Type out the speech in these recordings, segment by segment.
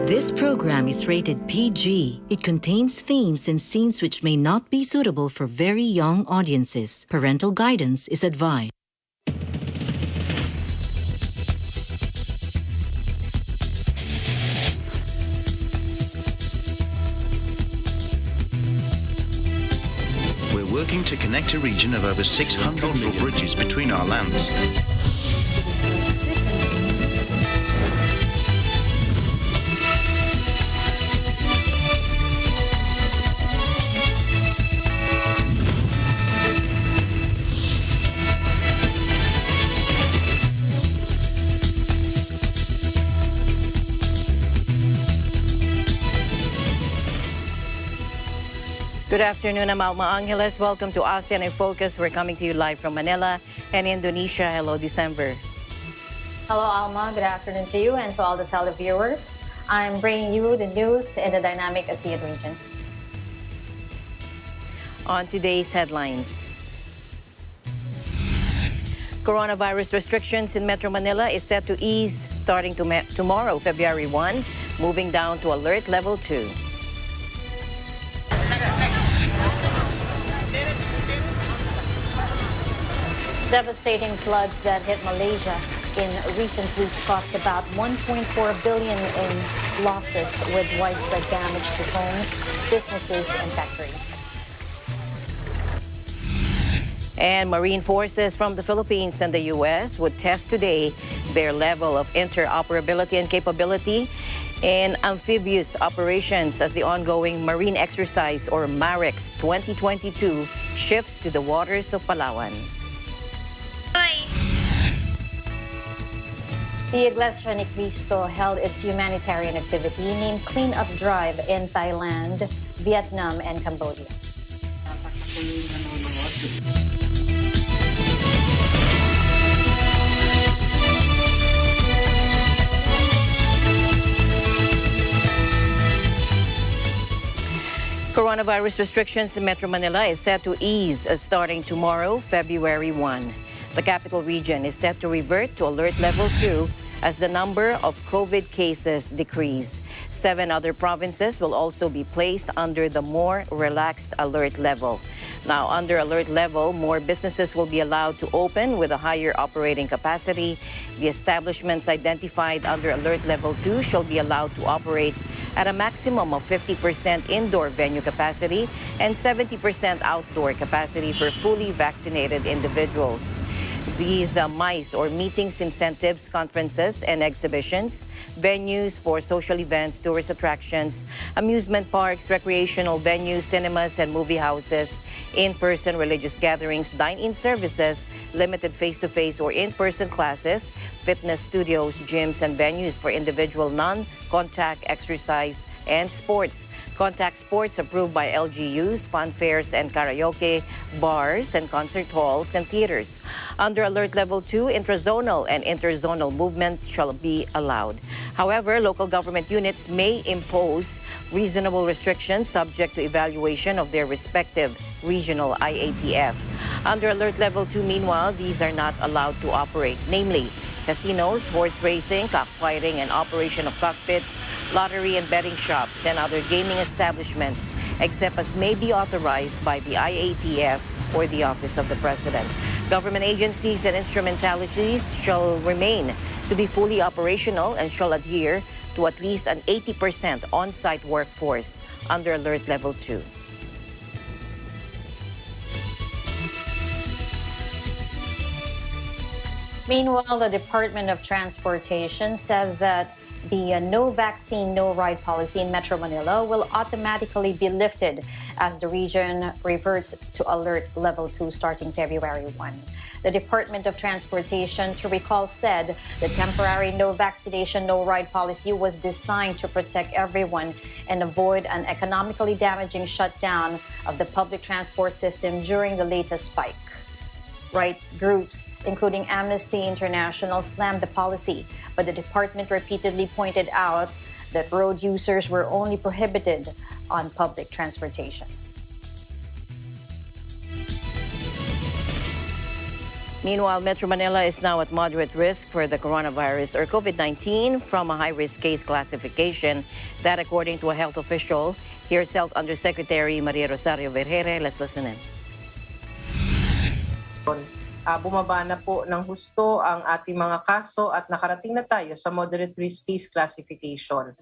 This program is rated PG. It contains themes and scenes which may not be suitable for very young audiences. Parental guidance is advised. We're working to connect a region of over 600 cultural bridges between our lands. Good afternoon, I'm Alma Angeles. Welcome to ASEAN in Focus. We're coming to you live from Manila and Indonesia. Hello, December. Hello, Alma. Good afternoon to you and to all the televiewers. I'm bringing you the news in the dynamic ASEAN region. On today's headlines, coronavirus restrictions in Metro Manila is set to ease starting tomorrow, February 1, moving down to alert level 2. Devastating floods that hit Malaysia in recent weeks cost about 1.4 billion in losses, with widespread damage to homes, businesses, and factories. And Marine forces from the Philippines and the U.S. would test today their level of interoperability and capability in amphibious operations as the ongoing Marine Exercise, or MAREX 2022, shifts to the waters of Palawan. The Iglesia ni Cristo held its humanitarian activity named Clean Up Drive in Thailand, Vietnam, and Cambodia. Coronavirus restrictions in Metro Manila is set to ease starting tomorrow, February 1. The capital region is set to revert to alert level 2 as the number of COVID cases decrease. 7 other provinces will also be placed under the more relaxed alert level. Now, under alert level, more businesses will be allowed to open with a higher operating capacity. The establishments identified under alert level 2 shall be allowed to operate at a maximum of 50% indoor venue capacity and 70% outdoor capacity for fully vaccinated individuals. These MICE, or meetings, incentives, conferences, and exhibitions, venues for social events, tourist attractions, amusement parks, recreational venues, cinemas, and movie houses, in-person religious gatherings, dine-in services, limited face-to-face or in-person classes, fitness studios, gyms, and venues for individual non-contact exercise and sports. Contact sports approved by LGUs, fun fairs, and karaoke, bars, and concert halls and theaters. Under alert level 2, intrazonal and interzonal movement shall be allowed. However, local government units may impose reasonable restrictions subject to evaluation of their respective regional IATF. Under alert level 2, meanwhile, these are not allowed to operate, namely casinos, horse racing, cockfighting, and operation of cockpits, lottery and betting shops, and other gaming establishments, except as may be authorized by the IATF or the Office of the President. Government agencies and instrumentalities shall remain to be fully operational and shall adhere to at least an 80% on-site workforce under alert level 2. Meanwhile, the Department of Transportation said that the no vaccine, no ride policy in Metro Manila will automatically be lifted as the region reverts to alert level 2 starting February 1. The Department of Transportation, to recall, said the temporary no vaccination, no ride policy was designed to protect everyone and avoid an economically damaging shutdown of the public transport system during the latest spike. Rights groups, including Amnesty International, slammed the policy, but the department repeatedly pointed out that road users were only prohibited on public transportation. Meanwhile, Metro Manila is now at moderate risk for the coronavirus or COVID-19 from a high-risk case classification. That according to a health official. Here's Health Undersecretary Maria Rosario Vergere. Let's listen in. Bumaba na po ng husto ang ating mga kaso at nakarating na tayo sa moderate risk case classification.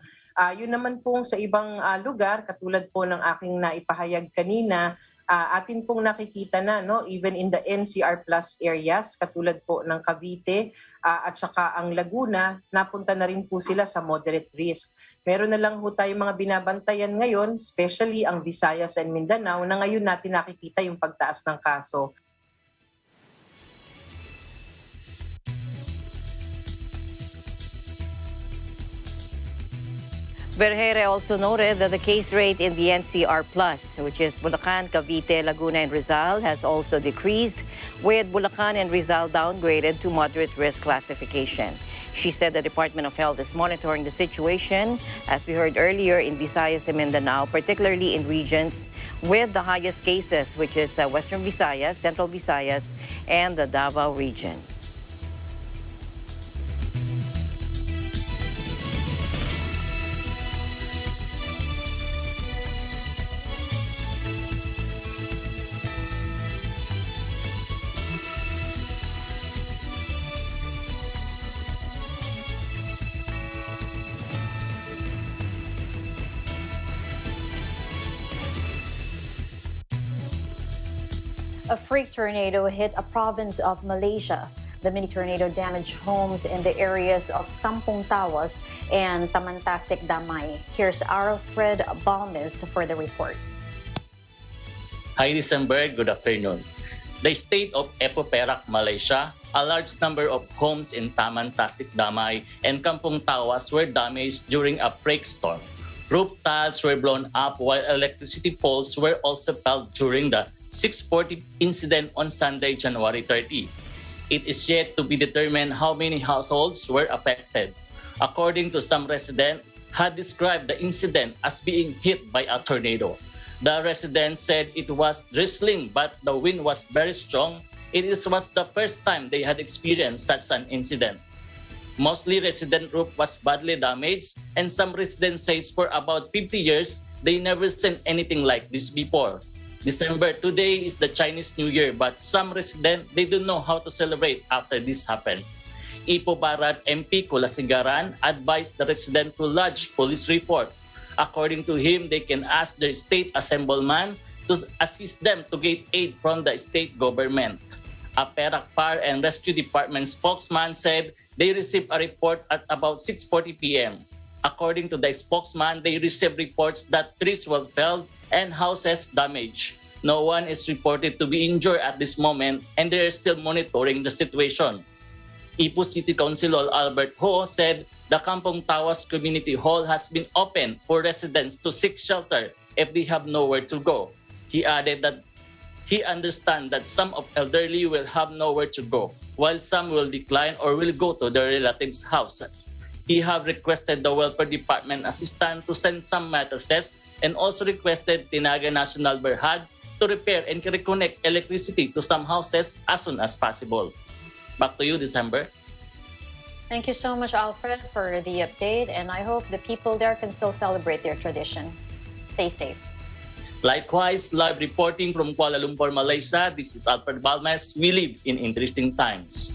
Yun naman pong sa ibang lugar, katulad po ng aking naipahayag kanina, atin pong nakikita na, no, even in the NCR plus areas, katulad po ng Cavite at saka ang Laguna, napunta na rin po sila sa moderate risk. Meron na lang po tayong mga binabantayan ngayon, especially ang Visayas and Mindanao, na ngayon natin nakikita yung pagtaas ng kaso. Vergere also noted that the case rate in the NCR Plus, which is Bulacan, Cavite, Laguna, and Rizal, has also decreased, with Bulacan and Rizal downgraded to moderate risk classification. She said the Department of Health is monitoring the situation, as we heard earlier, in Visayas and Mindanao, particularly in regions with the highest cases, which is Western Visayas, Central Visayas, and the Davao region. A freak tornado hit a province of Malaysia. The mini tornado damaged homes in the areas of Kampong Tawas and Tamantasik Damay. Here's Alfred Balmes for the report. Hi, December. Good afternoon. The state of Epoperak, Malaysia, a large number of homes in Tamantasik Damay and Kampong Tawas were damaged during a freak storm. Roof tiles were blown up while electricity poles were also felled during the 6:40 incident on Sunday, January 30. It is yet to be determined how many households were affected. According to some residents, had described the incident as being hit by a tornado. The residents said it was drizzling, but the wind was very strong. It was the first time they had experienced such an incident. Mostly resident roof was badly damaged, and some residents say for about 50 years, they never seen anything like this before. December, today is the Chinese New Year, but some residents, they don't know how to celebrate after this happened. Ipo Barat MP Kulasigaran advised the resident to lodge police report. According to him, they can ask their state assemblyman to assist them to get aid from the state government. A Perak Fire and Rescue Department spokesman said they received a report at about 6:40 p.m. According to the spokesman, they received reports that trees were felled and houses damaged. No one is reported to be injured at this moment, and they are still monitoring the situation. Ipoh City Councilor Albert Ho said the Kampong Tawas Community Hall has been open for residents to seek shelter if they have nowhere to go. He added that he understands that some of elderly will have nowhere to go, while some will decline or will go to their relatives' house. He have requested the Welfare Department assistant to send some mattresses and also requested Tinaga National Berhad to repair and reconnect electricity to some houses as soon as possible. Back to you, December. Thank you so much, Alfred, for the update, and I hope the people there can still celebrate their tradition. Stay safe. Likewise, live reporting from Kuala Lumpur, Malaysia, this is Alfred Balmes. We live in interesting times.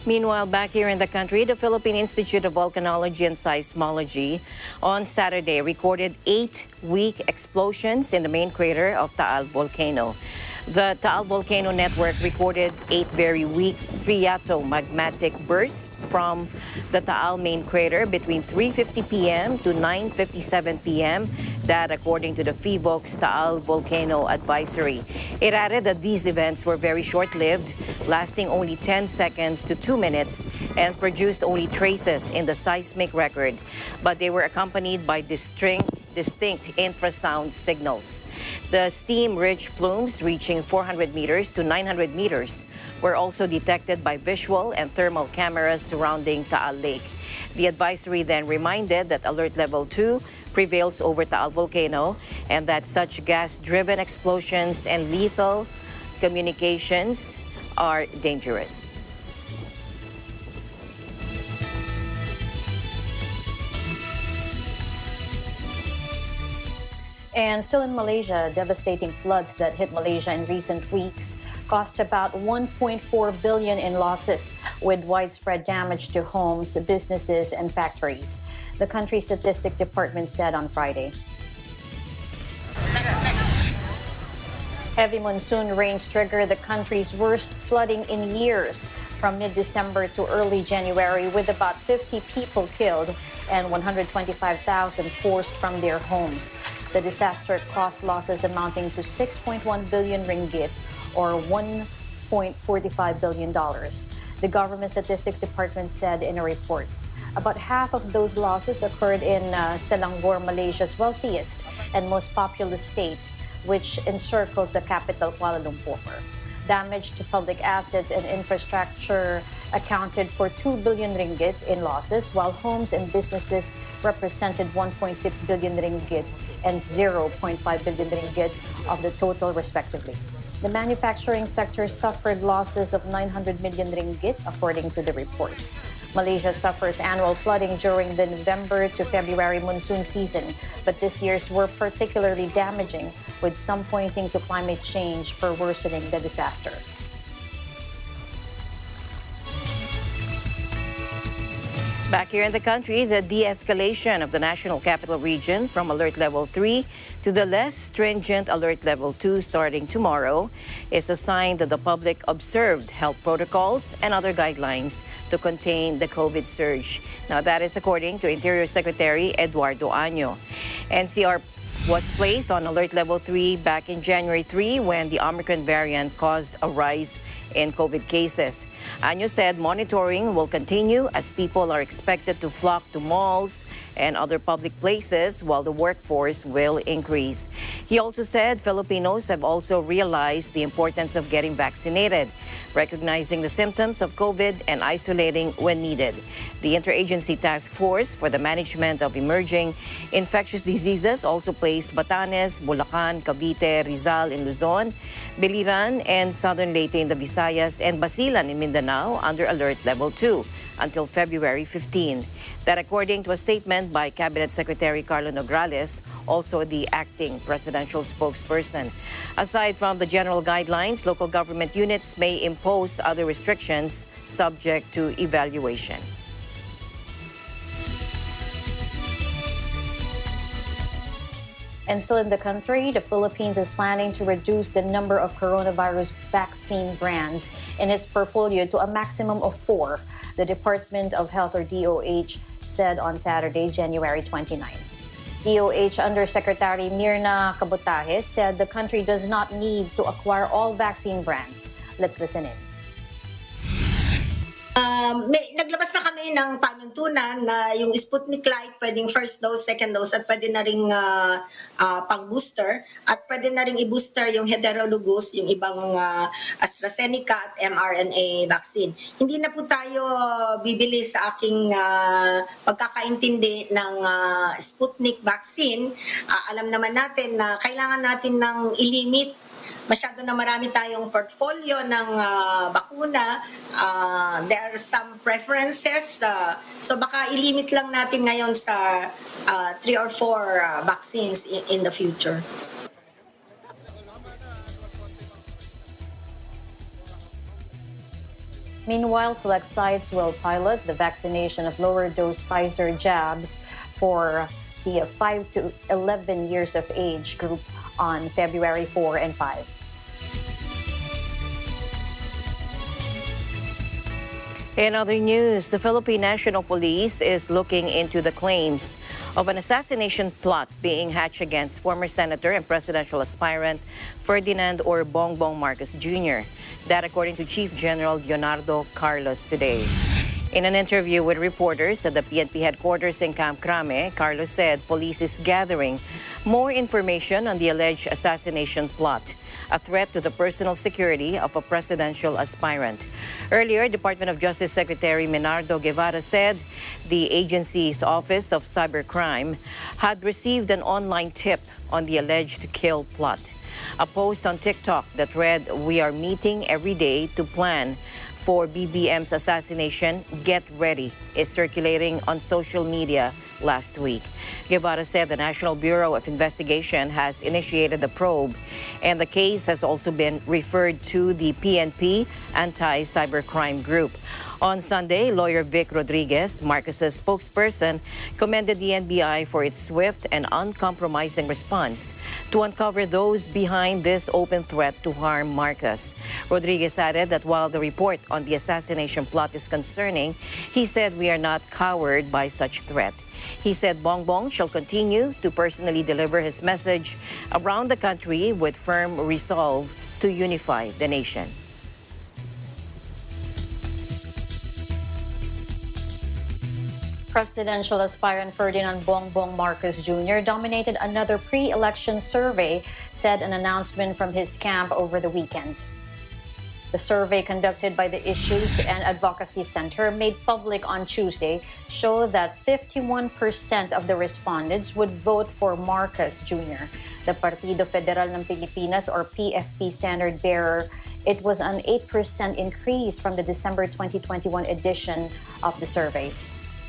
Meanwhile, back here in the country, the Philippine Institute of Volcanology and Seismology on Saturday recorded 8 weak explosions in the main crater of Taal volcano. The Taal volcano network recorded 8 very weak phreatomagmatic bursts from the Taal main crater between 3:50 p.m. to 9:57 p.m. That according to the PHIVOLCS Taal Volcano Advisory. It added that these events were very short-lived, lasting only 10 seconds to 2 minutes, and produced only traces in the seismic record, but they were accompanied by distinct infrasound signals. The steam-rich plumes reaching 400 meters to 900 meters were also detected by visual and thermal cameras surrounding Taal Lake. The advisory then reminded that alert level 2 prevails over Taal volcano and that such gas-driven explosions and lethal communications are dangerous. And still in Malaysia, devastating floods that hit Malaysia in recent weeks cost about 1.4 billion in losses, with widespread damage to homes, businesses, and factories. The country's statistics department said on Friday. Heavy monsoon rains triggered the country's worst flooding in years from mid-December to early January, with about 50 people killed and 125,000 forced from their homes. The disaster caused losses amounting to 6.1 billion ringgit, or $1.45 billion. The government statistics department said in a report. About half of those losses occurred in Selangor, Malaysia's wealthiest and most populous state, which encircles the capital, Kuala Lumpur. Damage to public assets and infrastructure accounted for 2 billion ringgit in losses, while homes and businesses represented 1.6 billion ringgit and 0.5 billion ringgit of the total, respectively. The manufacturing sector suffered losses of 900 million ringgit, according to the report. Malaysia suffers annual flooding during the November to February monsoon season, but this year's were particularly damaging, with some pointing to climate change for worsening the disaster. Back here in the country, the de-escalation of the National Capital Region from Alert Level 3 to the less stringent Alert Level 2 starting tomorrow is a sign that the public observed health protocols and other guidelines to contain the COVID surge. Now, that is according to Interior Secretary Eduardo Año. NCR was placed on Alert Level 3 back in January 3 when the Omicron variant caused a rise in COVID cases. Año said monitoring will continue as people are expected to flock to malls and other public places while the workforce will increase. He also said Filipinos have also realized the importance of getting vaccinated, recognizing the symptoms of COVID and isolating when needed. The Interagency Task Force for the Management of Emerging Infectious Diseases also placed Batanes, Bulacan, Cavite, Rizal in Luzon, Biliran and Southern Leyte in the Visayas, and Basilan in Mindanao under Alert Level 2 until February 15. That according to a statement by Cabinet Secretary Carlo Nograles, also the acting presidential spokesperson. Aside from the general guidelines, local government units may impose other restrictions subject to evaluation. And still in the country, the Philippines is planning to reduce the number of coronavirus vaccine brands in its portfolio to a maximum of 4, the Department of Health, or DOH, said on Saturday, January 29. DOH Undersecretary Mirna Cabutajes said the country does not need to acquire all vaccine brands. Let's listen in. Naglabas na kami ng panuntunan na yung Sputnik Light pwedeng first dose, second dose, at pwede na ring pang-booster, at pwede na ring i-booster yung heterologous, yung ibang AstraZeneca at mRNA vaccine. Hindi na po tayo bibili sa aking pagkakaintindi ng Sputnik vaccine. Alam naman natin na kailangan natin ng ilimit. Masyado na marami tayong portfolio ng bakuna. There are some preferences. So baka ilimit lang natin ngayon sa 3 or 4 vaccines in the future. Meanwhile, select sites will pilot the vaccination of lower-dose Pfizer jabs for the 5 to 11 years of age group on February 4 and 5. In other news, the Philippine National Police is looking into the claims of an assassination plot being hatched against former Senator and presidential aspirant Ferdinand or Bongbong Marcos Jr. That according to Chief General Leonardo Carlos today. In an interview with reporters at the PNP headquarters in Camp Crame, Carlos said police is gathering more information on the alleged assassination plot, a threat to the personal security of a presidential aspirant. Earlier, Department of Justice Secretary Menardo Guevara said the agency's Office of Cybercrime had received an online tip on the alleged kill plot. A post on TikTok that read, "We are meeting every day to plan for BBM's assassination, get ready," is circulating on social media last week. Guevara said the National Bureau of Investigation has initiated the probe, and the case has also been referred to the PNP Anti-Cybercrime Group. On Sunday, lawyer Vic Rodriguez, Marcos's spokesperson, commended the NBI for its swift and uncompromising response to uncover those behind this open threat to harm Marcos. Rodriguez added that while the report on the assassination plot is concerning, he said we are not cowed by such threat. He said Bongbong shall continue to personally deliver his message around the country with firm resolve to unify the nation. Presidential aspirant Ferdinand Bongbong Marcos Jr. dominated another pre-election survey, said an announcement from his camp over the weekend. The survey conducted by the Issues and Advocacy Center made public on Tuesday showed that 51% of the respondents would vote for Marcos Jr., the Partido Federal ng Pilipinas or PFP standard bearer. It was an 8% increase from the December 2021 edition of the survey.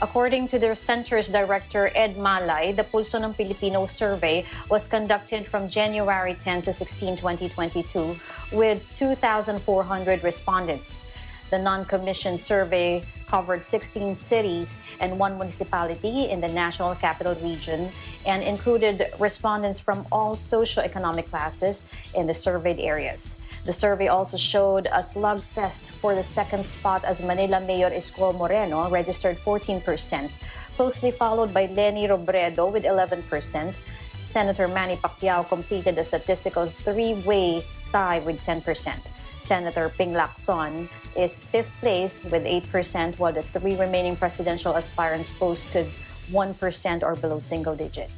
According to their center's director, Ed Malay, the Pulso ng Pilipino survey was conducted from January 10 to 16, 2022, with 2,400 respondents. The non-commissioned survey covered 16 cities and 1 municipality in the National Capital Region and included respondents from all socioeconomic classes in the surveyed areas. The survey also showed a slugfest for the second spot as Manila Mayor Isko Moreno registered 14%, closely followed by Leni Robredo with 11%. Senator Manny Pacquiao completed a statistical three-way tie with 10%. Senator Ping Lacson is fifth place with 8%, while the three remaining presidential aspirants posted 1% or below single digit.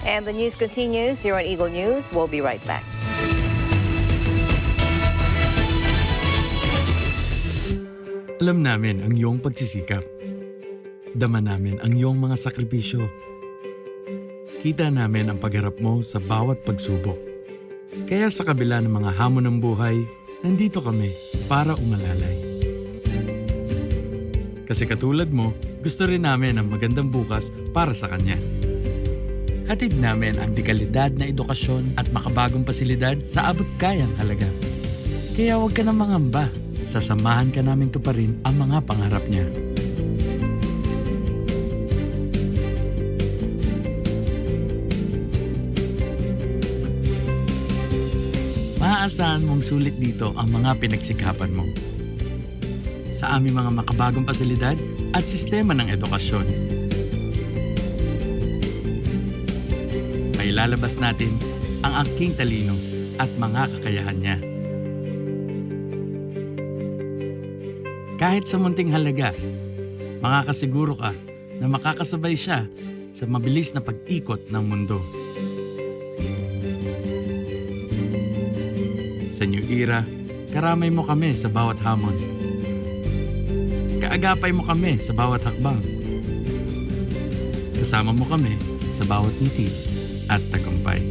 And the news continues here on Eagle News. We'll be right back. Alam namin ang iyong pagsisikap. Dama namin ang iyong mga sakripisyo. Kita namin ang pagharap mo sa bawat pagsubok. Kaya sa kabila ng mga hamon ng buhay, nandito kami para umalalay. Kasi katulad mo, gusto rin namin ang magandang bukas para sa kanya. Hatid namin ang dekalidad na edukasyon at makabagong pasilidad sa abot kayang halaga. Kaya huwag ka nang mangamba. Sasamahan ka namin tuparin ang mga pangarap niya. Maaasahan mong sulit dito ang mga pinagsikapan mo. Sa aming mga makabagong pasilidad at sistema ng edukasyon, ilalabas natin ang aking talino at mga kakayahan niya. Kahit sa munting halaga, makakasiguro ka na makakasabay siya sa mabilis na pag-ikot ng mundo. Sa New Era, karamay mo kami sa bawat hamon. Kaagapay mo kami sa bawat hakbang. Kasama mo kami sa bawat ngiti at tagumpay.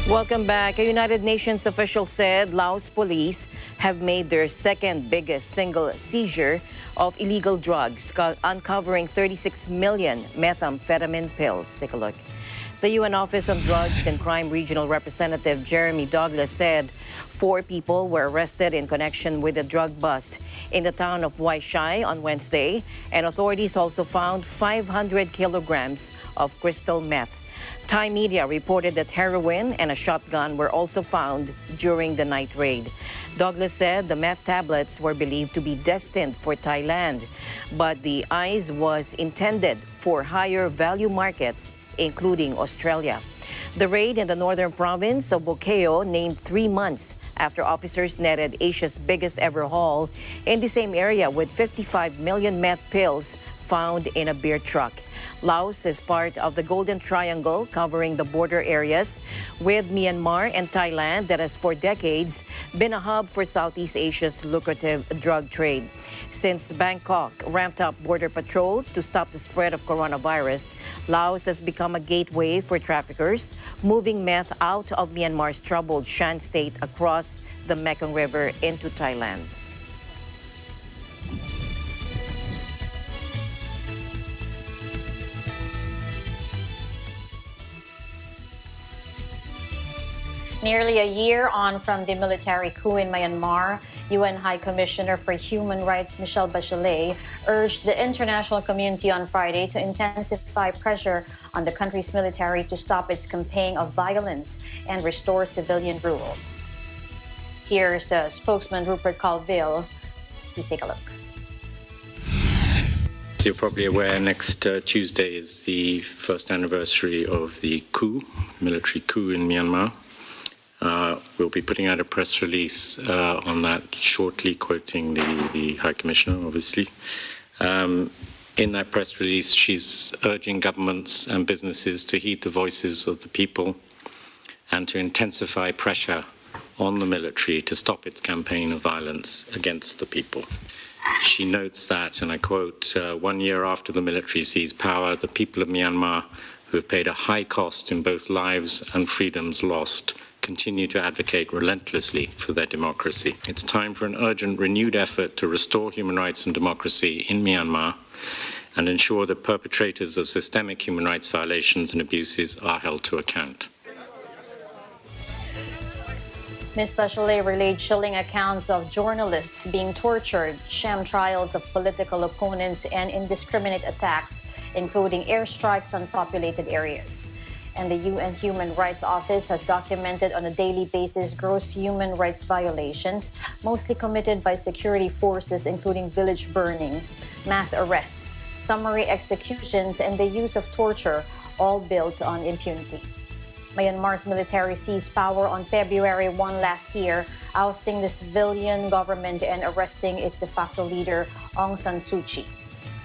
Welcome back. A United Nations official said Laos police have made their second biggest single seizure of illegal drugs, uncovering 36 million methamphetamine pills. Take a look. The UN Office on Drugs and Crime Regional Representative Jeremy Douglas said 4 people were arrested in connection with a drug bust in the town of Waishai on Wednesday, and authorities also found 500 kilograms of crystal meth. Thai media reported that heroin and a shotgun were also found during the night raid. Douglas said the meth tablets were believed to be destined for Thailand, but the ice was intended for higher value markets, including Australia. The raid in the northern province of Bokeo named 3 months after officers netted Asia's biggest ever haul in the same area with 55 million meth pills found in a beer truck. Laos is part of the Golden Triangle, covering the border areas with Myanmar and Thailand that has for decades been a hub for Southeast Asia's lucrative drug trade. Since Bangkok ramped up border patrols to stop the spread of coronavirus, Laos has become a gateway for traffickers moving meth out of Myanmar's troubled Shan state across the Mekong River into Thailand. Nearly a year on from the military coup in Myanmar, UN High Commissioner for Human Rights Michelle Bachelet urged the international community on Friday to intensify pressure on the country's military to stop its campaign of violence and restore civilian rule. Here's spokesman Rupert Colville. Please take a look. As you're probably aware, next Tuesday is the first anniversary of the military coup in Myanmar. We'll be putting out a press release on that shortly, quoting the High Commissioner, obviously. In that press release, she's urging governments and businesses to heed the voices of the people and to intensify pressure on the military to stop its campaign of violence against the people. She notes that, and I quote, 1 year after the military seized power, the people of Myanmar, who have paid a high cost in both lives and freedoms lost, continue to advocate relentlessly for their democracy. It's time for an urgent, renewed effort to restore human rights and democracy in Myanmar and ensure that perpetrators of systemic human rights violations and abuses are held to account. Ms. Bachelet relayed chilling accounts of journalists being tortured, sham trials of political opponents, and indiscriminate attacks, including airstrikes on populated areas. And the UN Human Rights Office has documented on a daily basis gross human rights violations, mostly committed by security forces, including village burnings, mass arrests, summary executions, and the use of torture, all built on impunity. Myanmar's military seized power on February 1 last year, ousting the civilian government and arresting its de facto leader, Aung San Suu Kyi.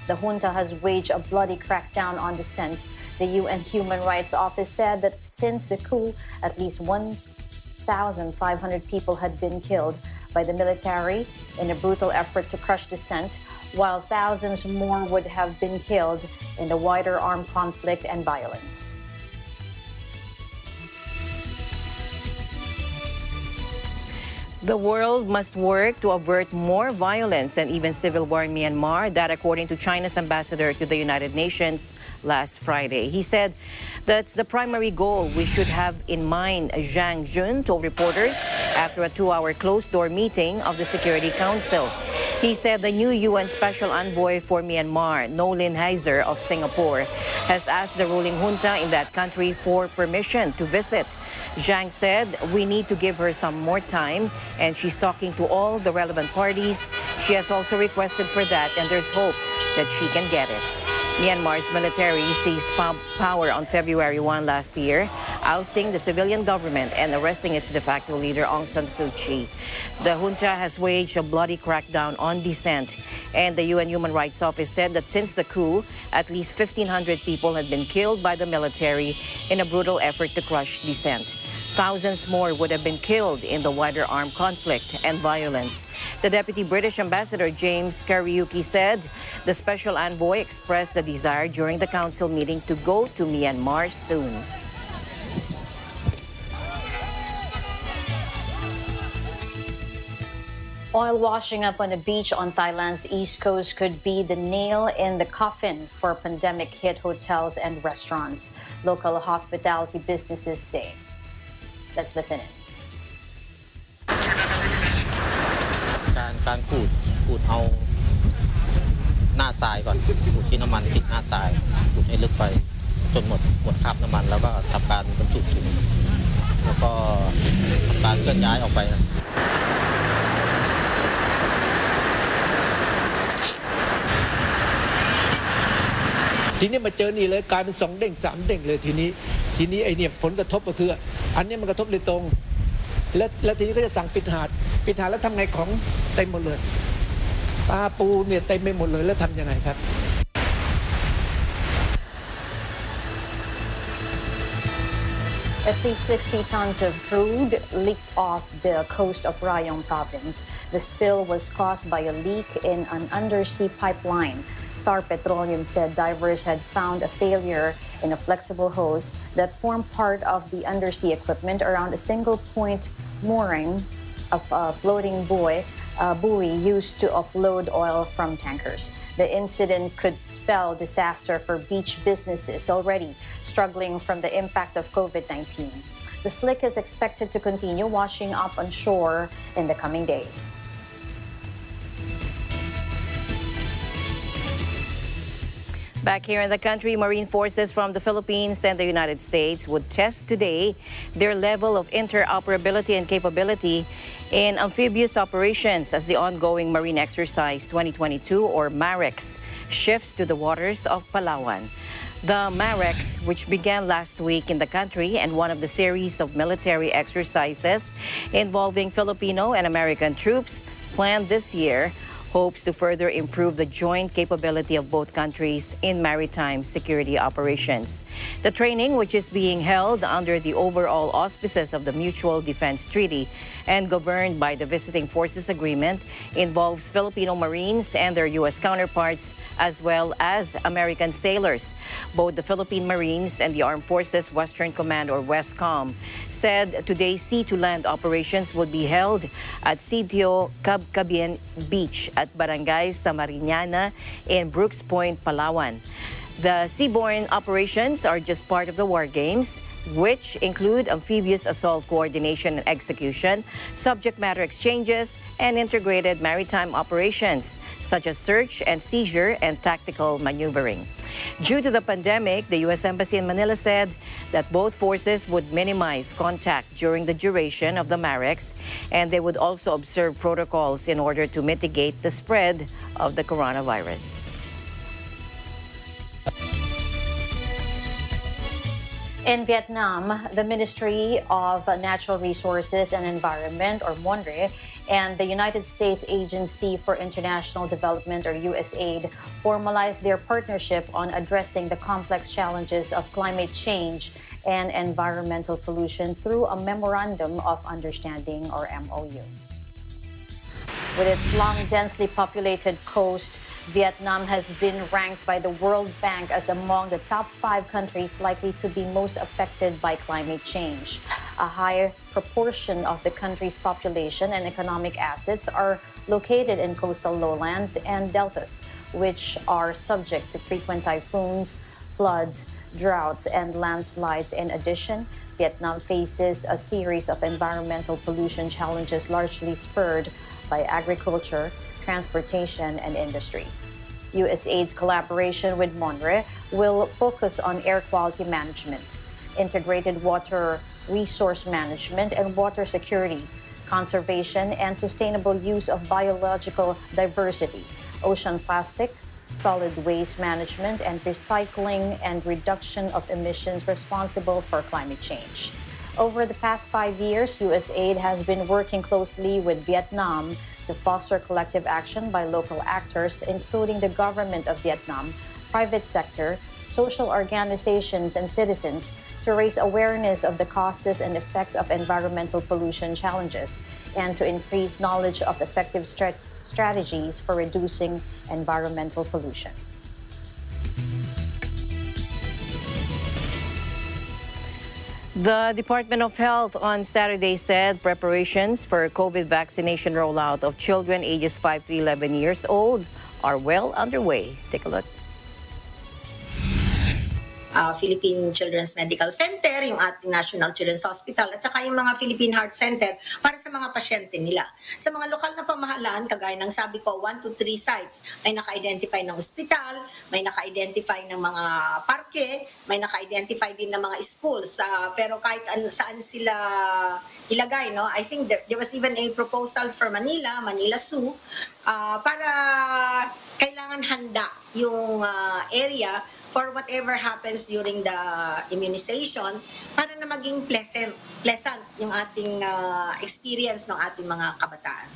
The junta has waged a bloody crackdown on dissent. The UN Human Rights Office said that since the coup, at least 1,500 people had been killed by the military in a brutal effort to crush dissent, while thousands more would have been killed in the wider armed conflict and violence. The world must work to avert more violence and even civil war in Myanmar, that according to China's ambassador to the United Nations last Friday. He said that's the primary goal we should have in mind, Zhang Jun told reporters after a 2-hour closed-door meeting of the Security Council. He said the new UN Special Envoy for Myanmar, Noeleen Heyzer of Singapore, has asked the ruling junta in that country for permission to visit. Zhang said we need to give her some more time, and she's talking to all the relevant parties. She has also requested for that, and there's hope that she can get it. Myanmar's military seized power on February 1 last year, ousting the civilian government and arresting its de facto leader Aung San Suu Kyi. The junta has waged a bloody crackdown on dissent, and the UN Human Rights Office said that since the coup, at least 1,500 people had been killed by the military in a brutal effort to crush dissent. Thousands more would have been killed in the wider armed conflict and violence. The Deputy British Ambassador James Kariuki said the Special Envoy expressed the desire during the Council meeting to go to Myanmar soon. Oil washing up on a beach on Thailand's east coast could be the nail in the coffin for pandemic-hit hotels and restaurants, local hospitality businesses say. Let's listen in. การขูดเอาหน้าทรายก่อนขูดที่น้ำมันติดหน้าทรายขูดให้ลึกไปจนหมดคราบน้ำมันแล้วก็ทำการบรรจุถุงแล้วก็ทำการเคลื่อนย้ายออกไปนะ ทีนี้มาเจอนี่เลยกลายเป็น2 เด้ง 3 เด้งเลยทีนี้ไอ้เนี่ยผลกระทบก็คืออันนี้มันกระทบโดยตรงแล้วทีนี้ก็จะสั่งปิดหาดแล้วทำไงของเต็มหมดเลยปลาปูเนี่ยเต็มไปหมดเลยแล้วทำยังไงครับ At least 60 tons of crude leaked off the coast of Rayong province. The spill was caused by a leak in an undersea pipeline. Star Petroleum said divers had found a failure in a flexible hose that formed part of the undersea equipment around a single point mooring of a floating buoy used to offload oil from tankers. The incident could spell disaster for beach businesses already struggling from the impact of COVID-19. The slick is expected to continue washing up on shore in the coming days. Back here in the country, Marine forces from the Philippines and the United States would test today their level of interoperability and capability in amphibious operations as the ongoing Marine Exercise 2022, or MAREX, shifts to the waters of Palawan. The MAREX, which began last week in the country and one of the series of military exercises involving Filipino and American troops planned this year, hopes to further improve the joint capability of both countries in maritime security operations. The training, which is being held under the overall auspices of the Mutual Defense Treaty and governed by the Visiting Forces Agreement, involves Filipino Marines and their U.S. counterparts, as well as American sailors. Both the Philippine Marines and the Armed Forces Western Command, or WESCOM, said today's sea-to-land operations would be held at Sitio Cabcabien Beach at Barangay Samariñana in Brooks Point, Palawan. The seaborne operations are just part of the war games, which include amphibious assault coordination and execution, subject matter exchanges, and integrated maritime operations, such as search and seizure and tactical maneuvering. Due to the pandemic, the U.S. Embassy in Manila said that both forces would minimize contact during the duration of the MAREX, and they would also observe protocols in order to mitigate the spread of the coronavirus. In Vietnam, the Ministry of Natural Resources and Environment, or MONRE, and the United States Agency for International Development, or USAID, formalized their partnership on addressing the complex challenges of climate change and environmental pollution through a Memorandum of Understanding, or MOU. With its long, densely populated coast, Vietnam has been ranked by the World Bank as among the top 5 countries likely to be most affected by climate change. A high proportion of the country's population and economic assets are located in coastal lowlands and deltas, which are subject to frequent typhoons, floods, droughts, and landslides. In addition, Vietnam faces a series of environmental pollution challenges largely spurred by agriculture, transportation, and industry. USAID's collaboration with MONRE will focus on air quality management, integrated water resource management and water security, conservation and sustainable use of biological diversity, ocean plastic, solid waste management, and recycling and reduction of emissions responsible for climate change. Over the past 5 years, USAID has been working closely with Vietnam to foster collective action by local actors, including the government of Vietnam, private sector, social organizations, and citizens, to raise awareness of the causes and effects of environmental pollution challenges and to increase knowledge of effective strategies for reducing environmental pollution. The Department of Health on Saturday said preparations for COVID vaccination rollout of children ages 5 to 11 years old are well underway. Take a look. Philippine Children's Medical Center, yung ating National Children's Hospital, at saka yung mga Philippine Heart Center para sa mga pasyente nila. Sa mga lokal na pamahalaan, kagaya ng sabi ko, 1 to 3 sites, may naka-identify ng ospital, may naka-identify ng mga parke, may naka-identify din ng mga schools. Pero kahit saan sila ilagay, no? I think there was even a proposal for Manila Zoo, para kailangan handa yung area for whatever happens during the immunization para na maging pleasant yung ating experience ng ating mga kabataan.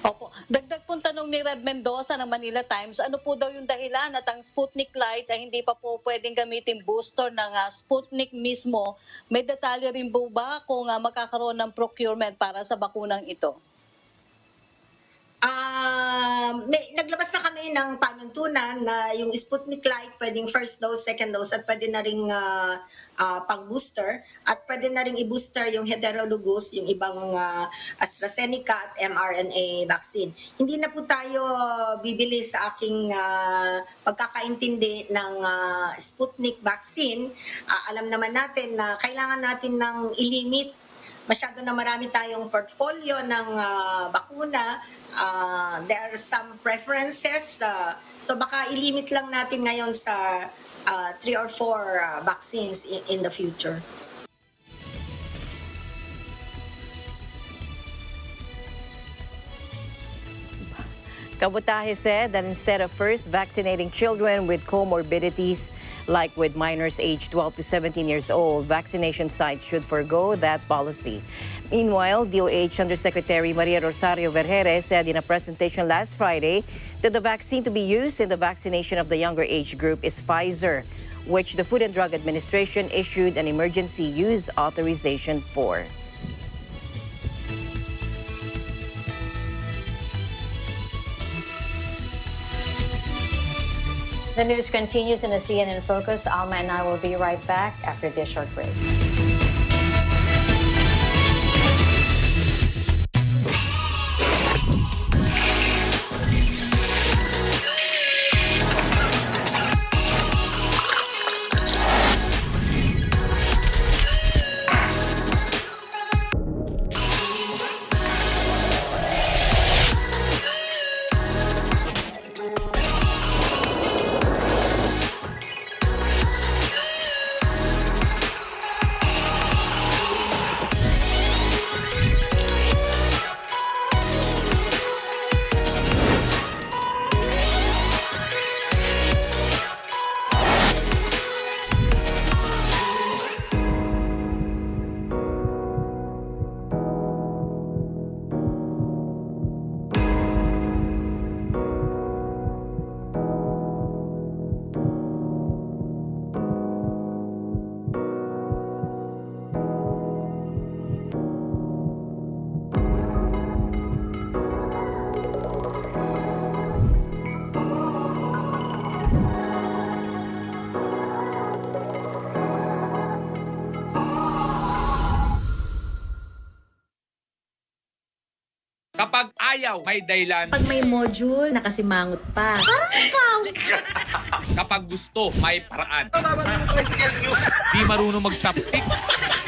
Opo. Dagdag pong tanong ni Red Mendoza ng Manila Times, ano po daw yung dahilan at ang Sputnik Light ay hindi pa po pwedeng gamitin booster ng Sputnik mismo? May detalye rin po ba kung magkakaroon ng procurement para sa bakunang ito? Naglabas na kami ng panuntunan na yung Sputnik Light pwedeng first dose, second dose at pwede na ring pang-booster at pwede na ring i-booster yung heterologous, yung ibang AstraZeneca at mRNA vaccine. Hindi na po tayo bibili sa aking pagkakaintindi ng Sputnik vaccine. Alam naman natin na kailangan natin ng ilimit. Masyado na marami tayong portfolio ng bakuna. There are some preferences. So baka ilimit lang natin ngayon sa 3 or 4 vaccines in the future. Kabutahe said that instead of first vaccinating children with comorbidities, like with minors aged 12 to 17 years old, vaccination sites should forgo that policy. Meanwhile, DOH Undersecretary Maria Rosario Vergere said in a presentation last Friday that the vaccine to be used in the vaccination of the younger age group is Pfizer, which the Food and Drug Administration issued an emergency use authorization for. The news continues in ASEAN in Focus. Alma and I will be right back after this short break. Kapag ayaw, may dahilan. Pag may module, nakasimangot pa. Parang ikaw. Kapag gusto, may paraan. Di marunong mag-chopstick.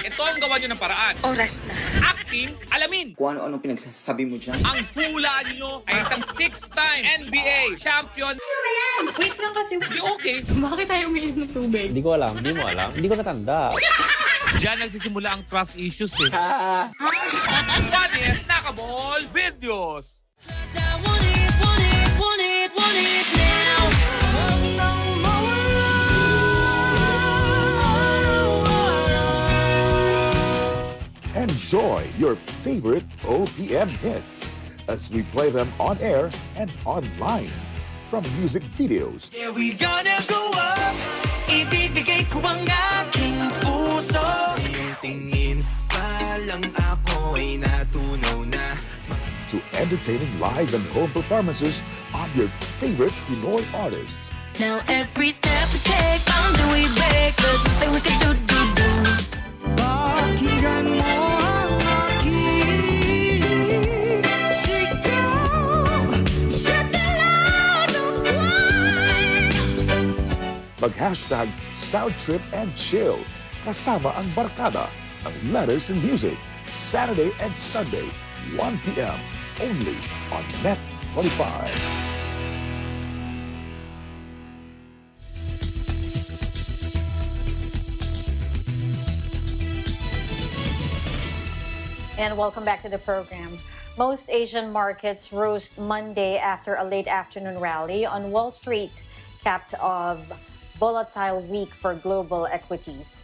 Ito ang gawa nyo ng paraan. Oras na. Acting, alamin. Kung ano-ano pinagsasabi mo dyan. Ang hula nyo ay isang 6-time NBA champion. Ano ba yan? Wait lang kasi. Di okay. Bakit tayo uminom ng tubig? Hindi ko alam. Hindi mo alam. Hindi ko natanda. Diyan nagsisimula ang trust issues eh. Funniest nakaball videos. Enjoy your favorite OPM hits as we play them on air and online. From music videos. Yeah, we gonna go up. Ibibigay ko ang aking puso. Iyong tingin pa lang ako ay natunaw na. To entertaining live and home performances of your favorite Pinoy artists. Now every step we take, boundary we break. There's nothing we can do. Pakinggan mo ang aking sigaw sa dilaw ng buwan. Mag-hashtag Sound Trip and Chill kasama ang barkada, ang letters and music, Saturday and Sunday, 1 p.m. only on Net 25. And welcome back to the program. Most Asian markets rose Monday after a late afternoon rally on Wall Street, capped a volatile week for global equities.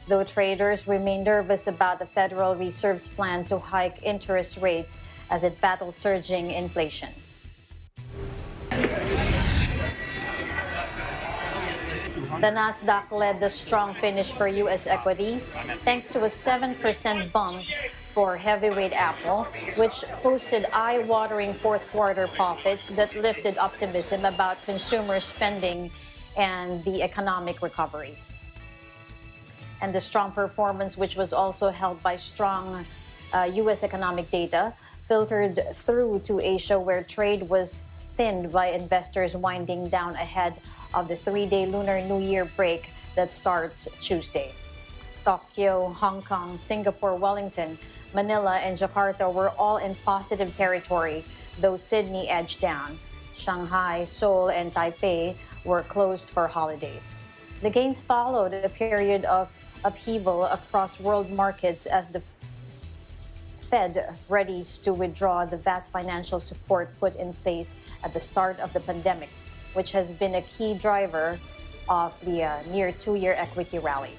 Though traders remain nervous about the Federal Reserve's plan to hike interest rates as it battles surging inflation. The Nasdaq led the strong finish for U.S. equities thanks to a 7% bump for heavyweight Apple, which posted eye-watering fourth-quarter profits that lifted optimism about consumer spending and the economic recovery. And the strong performance, which was also helped by strong U.S. economic data, filtered through to Asia, where trade was thinned by investors winding down ahead of the three-day Lunar New Year break that starts Tuesday. Tokyo, Hong Kong, Singapore, Wellington, Manila, and Jakarta were all in positive territory, though Sydney edged down. Shanghai, Seoul, and Taipei were closed for holidays. The gains followed a period of upheaval across world markets as the Fed readies to withdraw the vast financial support put in place at the start of the pandemic, which has been a key driver of the near two-year equity rally.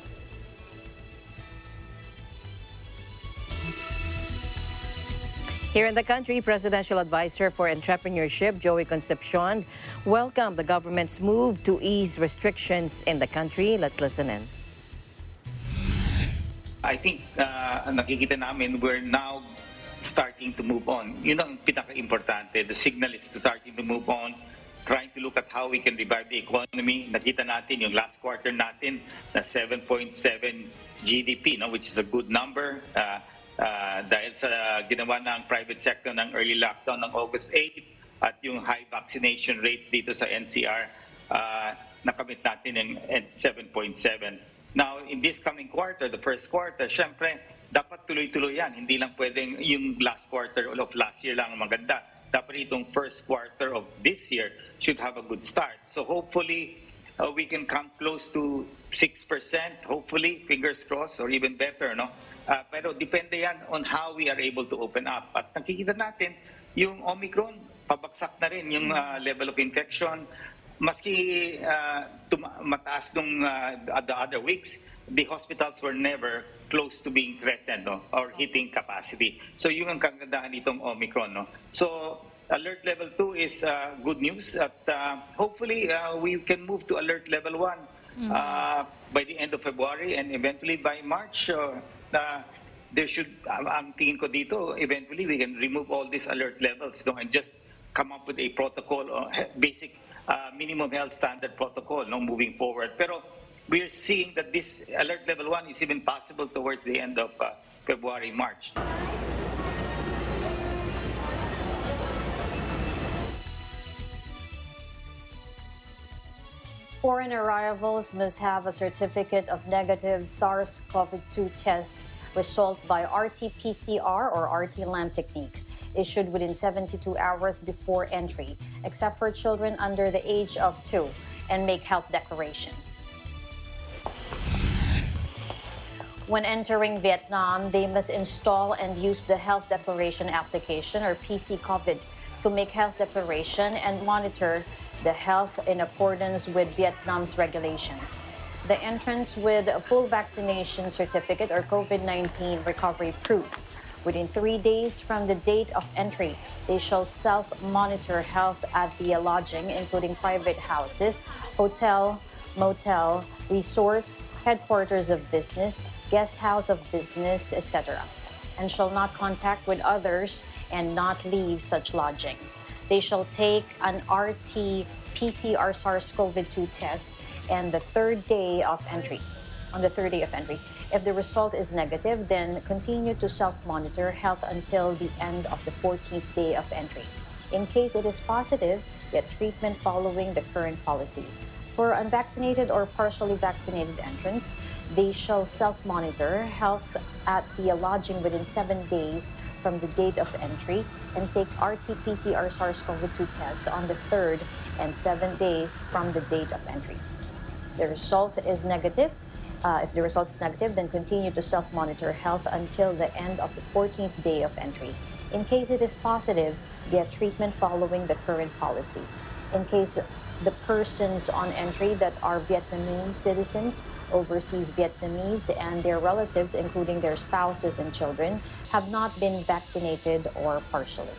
Here in the country, Presidential Advisor for Entrepreneurship, Joey Concepcion, welcomed the government's move to ease restrictions in the country. Let's listen in. I think nakikita namin we're now starting to move on. Yun ang pinaka-importante. The signal is starting to move on, trying to look at how we can revive the economy. Nakita natin yung last quarter natin na 7.7 GDP, no, which is a good number. Dahil sa ginawa ng private sector ng early lockdown ng August 8 at yung high vaccination rates dito sa NCR, nakamit natin yung 7.7. Now, in this coming quarter, the first quarter, syempre, dapat tuloy-tuloy yan. Hindi lang pwedeng yung last quarter of last year lang maganda. Dapat itong first quarter of this year should have a good start. So hopefully, we can come close to 6%, hopefully, fingers crossed, or even better, no? Pero depende yan on how we are able to open up. At nakikita natin, yung Omicron, pabagsak na rin yung level of infection. Maski mataas nung the other weeks, the hospitals were never close to being threatened, no? Or hitting capacity. So yun ang kagandahan nitong Omicron. No? So alert level 2 is good news. At hopefully, we can move to alert level 1 by the end of February, and eventually by March, there should, ang tingin ko dito, eventually we can remove all these alert levels, no, and just come up with a protocol, basic minimum health standard protocol, no, moving forward. Pero we're seeing that this alert level 1 is even possible towards the end of February, March. Foreign arrivals must have a certificate of negative SARS-CoV-2 test result by RT-PCR or RT-LAMP technique, issued within 72 hours before entry, except for children under the age of 2, and make health declaration. When entering Vietnam, they must install and use the Health Declaration application, or PC COVID, to make health declaration and monitor the health in accordance with Vietnam's regulations. The entrance with a full vaccination certificate or COVID-19 recovery proof. Within 3 days from the date of entry, they shall self-monitor health at the lodging, including private houses, hotel, motel, resort, headquarters of business, guest house of business, etc., and shall not contact with others and not leave such lodging. They shall take an RT-PCR SARS-CoV-2 test on the third day of entry. If the result is negative, then continue to self-monitor health until the end of the 14th day of entry. In case it is positive, get treatment following the current policy. For unvaccinated or partially vaccinated entrants, they shall self-monitor health at the lodging within 7 days from the date of entry and take RT-PCR SARS-CoV-2 tests on the 3rd and 7 days from the date of entry. If the result is negative, then continue to self-monitor health until the end of the 14th day of entry. In case it is positive, get treatment following the current policy. In case the persons on entry that are Vietnamese citizens, overseas Vietnamese, and their relatives, including their spouses and children, have not been vaccinated or partially.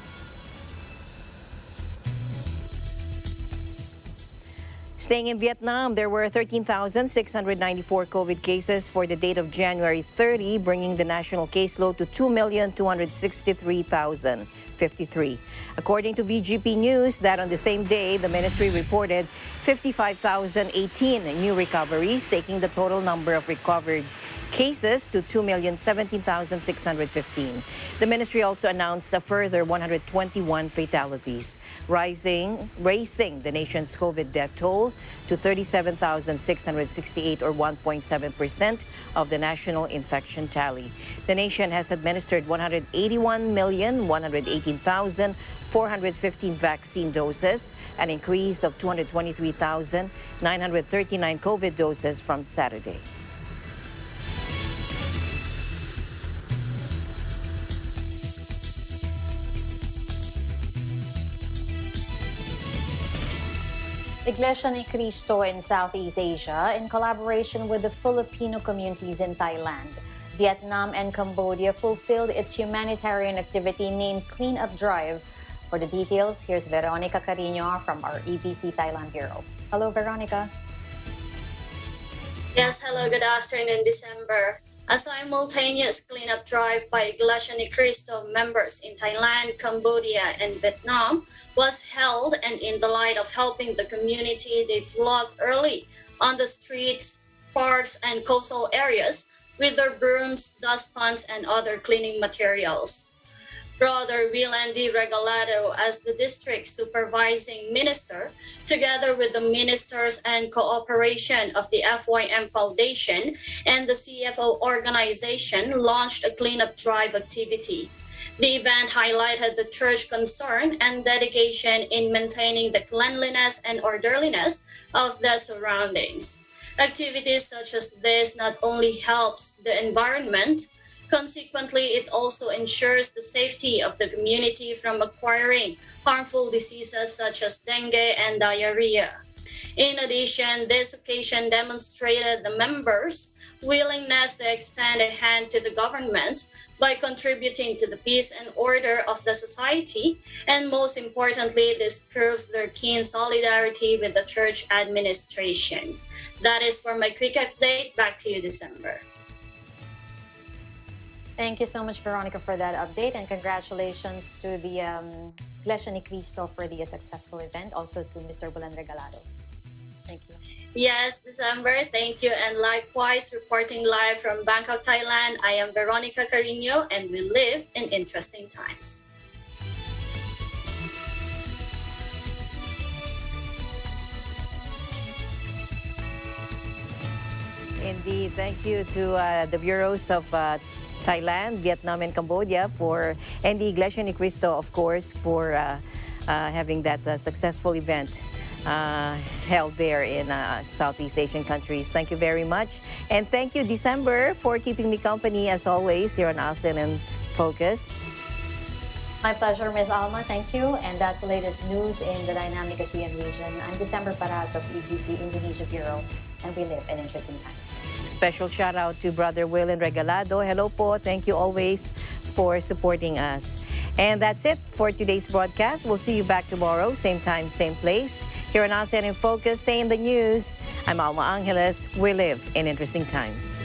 Staying in Vietnam, there were 13,694 COVID cases for the date of January 30, bringing the national caseload to 2,263,053. According to VGP News, that on the same day, the ministry reported 55,018 new recoveries, taking the total number of recovered cases to 2,017,615. The ministry also announced a further 121 fatalities, raising the nation's COVID death toll to 37,668 or 1.7% of the national infection tally. The nation has administered 181,118,415 vaccine doses, an increase of 223,939 COVID doses from Saturday. Iglesia ni Cristo in Southeast Asia, in collaboration with the Filipino communities in Thailand, Vietnam, and Cambodia, fulfilled its humanitarian activity named Clean Up Drive. For the details, here's Veronica Carino from our EBC Thailand Bureau. Hello, Veronica. Yes, hello, good afternoon, December. A simultaneous cleanup drive by Iglesia ni Cristo members in Thailand, Cambodia, and Vietnam was held, and in the light of helping the community, they vlogged early on the streets, parks, and coastal areas with their brooms, dustpans, and other cleaning materials. Brother Willandi Regalado, as the district supervising minister, together with the ministers and cooperation of the FYM Foundation and the CFO organization, launched a cleanup drive activity. The event highlighted the church concern and dedication in maintaining the cleanliness and orderliness of the surroundings. Activities such as this not only helps the environment, consequently, it also ensures the safety of the community from acquiring harmful diseases such as dengue and diarrhea. In addition, this occasion demonstrated the members' willingness to extend a hand to the government by contributing to the peace and order of the society, and most importantly, this proves their keen solidarity with the church administration. That is for my quick update. Back to you, December. Thank you so much, Veronica, for that update, and congratulations to the Iglesia ni Cristo for the successful event, also to Mr. Willandi Regalado. Thank you. Yes, December, thank you. And likewise, reporting live from Bangkok, Thailand, I am Veronica Carino, and we live in interesting times. Indeed, thank you to the bureaus of Thailand, Vietnam, and Cambodia and the Iglesia ni Cristo, of course, for having that successful event held there in Southeast Asian countries. Thank you very much. And thank you, December, for keeping me company as always here on ASEAN in Focus. My pleasure, Ms. Alma. Thank you. And that's the latest news in the dynamic ASEAN region. I'm December Paras of EBC Indonesia Bureau, and we live in interesting times. Special shout out to Brother Willandi Regalado. Hello po. Thank you always for supporting us. And that's it for today's broadcast. We'll see you back tomorrow, same time, same place. Here on ASEAN in Focus, stay in the news. I'm Alma Angeles. We live in interesting times.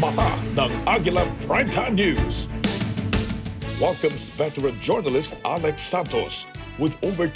Mata ng Agila Primetime News welcomes veteran journalist Alex Santos with over